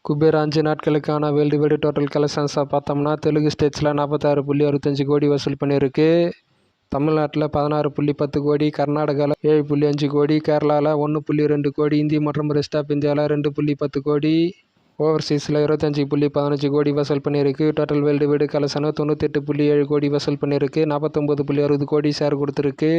Kuber 5 நாட்களுக்கான world wide total கலெக்ஷன்ஸை பார்த்தோம்னா தெலுங்கு ஸ்டேட்ஸில் 46.65 கோடி வசூல் பண்ணியிருக்கு. தமிழ்நாட்டில் 16.10 கோடி, கர்நாடகாவில் 7.5 கோடி, கேரளாவில் 1.2 கோடி, இந்தி மற்றும் ரெஸ்ட் ஆஃப் இந்தியாவில் 2.10 கோடி, ஓவர்சீஸில் 25.15 கோடி வசூல் பண்ணியிருக்கு. டோட்டல் வேர்ல்டு வைடு கலெக்ஷனு 98.7 கோடி வசூல் பண்ணியிருக்கு. 49.60 கோடி ஷேர் கொடுத்துருக்கு.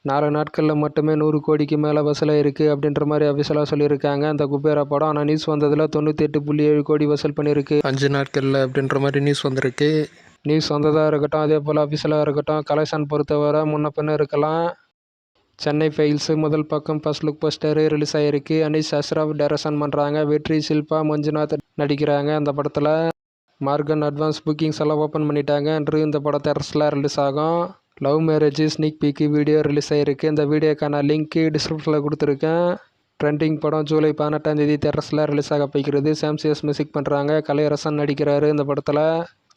4 நாட்களில் மட்டுமே 100 கோடிக்கு மேலே வசூலாயிருக்கு அப்படின்ற மாதிரி அஃபிஷியலாக சொல்லியிருக்காங்க அந்த குபேரா படம். ஆனால் நியூஸ் வந்ததில் 98.7 கோடி வசூல் பண்ணியிருக்கு 5 நாட்களில் அப்படின்ற மாதிரி நியூஸ் வந்திருக்கு. நியூஸ் வந்ததாக இருக்கட்டும், அதே போல் அஃபிஷியலாக இருக்கட்டும், கலெக்ஷன் பொறுத்தவரை முன்ன பின்ன இருக்கலாம். சென்னை ஃபைல்ஸு முதல் பக்கம் ஃபர்ஸ்ட் லுக் போஸ்டரு ரிலீஸ் ஆகிருக்கு. அனீஷ் அஷ்ரஃப் டைரக்ஷன் பண்ணுறாங்க. வெற்றி, ஷில்பா, மஞ்சுநாத் நடிக்கிறாங்க அந்த படத்தில். மார்கன் அட்வான்ஸ் புக்கிங்ஸ் எல்லாம் ஓப்பன் பண்ணிட்டாங்க என்று இந்த படம் தேட்டர்ஸில் ரிலீஸ் ஆகும். லவ் மேரேஜ் ஸ்னீக் பீக்கு வீடியோ ரிலீஸ் ஆகிருக்கு. இந்த வீடியோக்கான லிங்க்கு டிஸ்கிரிப்ஷனில் கொடுத்துருக்கேன். ட்ரெண்டிங் படம் ஜூலை 18 தேட்டர்ஸில் ரிலீஸ் ஆக போய்கிறது. சாம்சியஸ் மியூசிக் பண்ணுறாங்க. கலையரசன் நடிக்கிறாரு இந்த படத்தில்.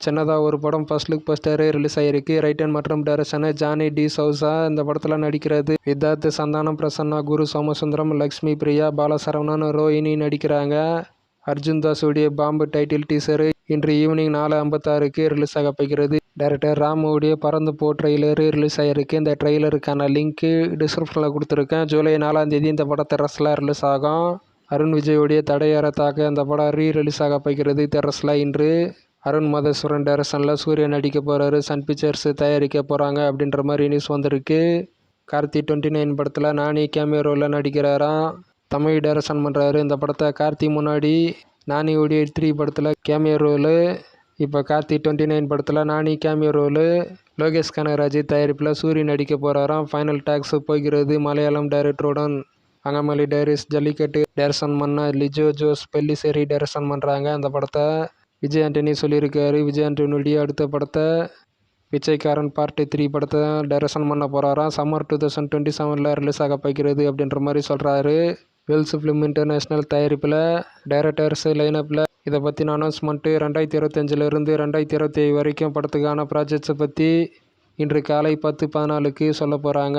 சின்னதாக ஒரு படம் ஃபர்ஸ்ட் லுக் போஸ்டரு ரிலீஸ் ஆகிருக்கு. ரைட்டன் மற்றும் டைரக்ஷனு ஜானி டி சௌசா இந்த படத்தில் நடிக்கிறது. வித்தார்த், சந்தானம், பிரசன்னா, குரு சோமசுந்தரம், லக்ஷ்மி பிரியா, பாலசரவணன், ரோஹினி நடிக்கிறாங்க. அர்ஜுன் தாஸுடைய பாம்பு டைட்டில் டீசரு இன்று ஈவினிங் 4:56க்கு ரிலீஸ் ஆக போகிறது. டைரக்டர் ராமுடைய பறந்து போ ட்ரெய்லரு ரிலீஸ் ஆகிருக்கு. இந்த ட்ரெய்லருக்கான லிங்க்கு டிஸ்கிரிப்ஷனில் கொடுத்துருக்கேன். ஜூலை 4 இந்த படம் தெரஸில் ரிலீஸ் ஆகும். அருண் விஜயுடைய தடையற தாக்க இந்த படம் ரிலீஸ் ஆக போகிறது தெரஸில் இன்று. அருண் மதேஸ்வரன் டைரக்ஷனில் சூர்யா நடிக்க போகிறாரு. சன் பிக்சர்ஸ் தயாரிக்க போகிறாங்க அப்படின்ற மாதிரி நியூஸ் வந்திருக்கு. கார்த்தி 29 படத்தில் நானி கேமியோ ரோலில் நடிக்கிறாராம். தமிழ் டைரக்ஷன் பண்ணுறாரு இந்த படத்தை. கார்த்தி முன்னாடி நானியோடைய 3 படத்தில் கேமியோ ரோலு, இப்போ கார்த்தி 29 படத்தில் நானி கேமியோ ரோலு. லோகேஷ் கனகராஜ் தயாரிப்பில் சூரி நடிக்க போகிறாராம். ஃபைனல் டாக்ஸ் போகிறது மலையாளம் டைரக்டருடன். அங்கமலி டைரிஸ் ஜல்லிக்கட்டு டைரக்ஷன் பண்ண லிஜோ ஜோஸ் பெல்லிசேரி டைரக்ஷன் பண்ணுறாங்க அந்த படத்தை. விஜய் ஆண்டனி சொல்லியிருக்காரு. விஜய் ஆண்டனியுடைய அடுத்த படத்தை பிச்சைக்காரன் பார்ட் 3 படத்தை டைரக்ஷன் பண்ண போகிறாராம். சம்மர் 2027 ரிலீஸ் ஆக போகிறது அப்படின்ற மாதிரி சொல்கிறாரு. வெல்ஸ் ஃபிலிம் இன்டர்நேஷ்னல் தயாரிப்பில் டைரக்டர்ஸ் லைனப்பில் இதை பற்றின அனௌன்ஸ்மெண்ட்டு 2025 2027 வரைக்கும் படத்துக்கான ப்ராஜெக்ட்ஸை பற்றி இன்று காலை 10:14க்கு சொல்ல போகிறாங்க.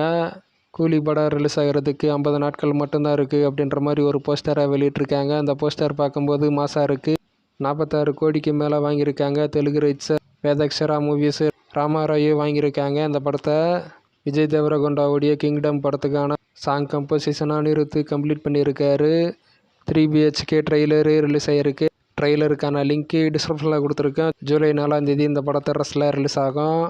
கூலி படம் ரிலீஸ் ஆகிறதுக்கு 50 நாட்கள் மட்டும்தான் இருக்குது அப்படின்ற மாதிரி ஒரு போஸ்டரை வெளியிட்டிருக்காங்க. அந்த போஸ்டர் பார்க்கும்போது மாசாக இருக்குது. 46 கோடிக்கு மேலே வாங்கியிருக்காங்க. தெலுங்கு ரைட்ஸை வேதக்ஷரா மூவிஸு ராமாராயு வாங்கியிருக்காங்க இந்த படத்தை. விஜய் தேவரகொண்டாவுடைய கிங்டம் படத்துக்கான சாங் கம்போசிஷனாக அனிருத் கம்ப்ளீட் பண்ணியிருக்காரு. 3 BHK ட்ரெய்லரு ரிலீஸ் ஆகிருக்கு. ட்ரெய்லருக்கான லிங்க்கு டிஸ்கிரிப்ஷனில் கொடுத்துருக்கேன். ஜூலை 4 இந்த படத்தை ரிலீஸ் ஆகும்.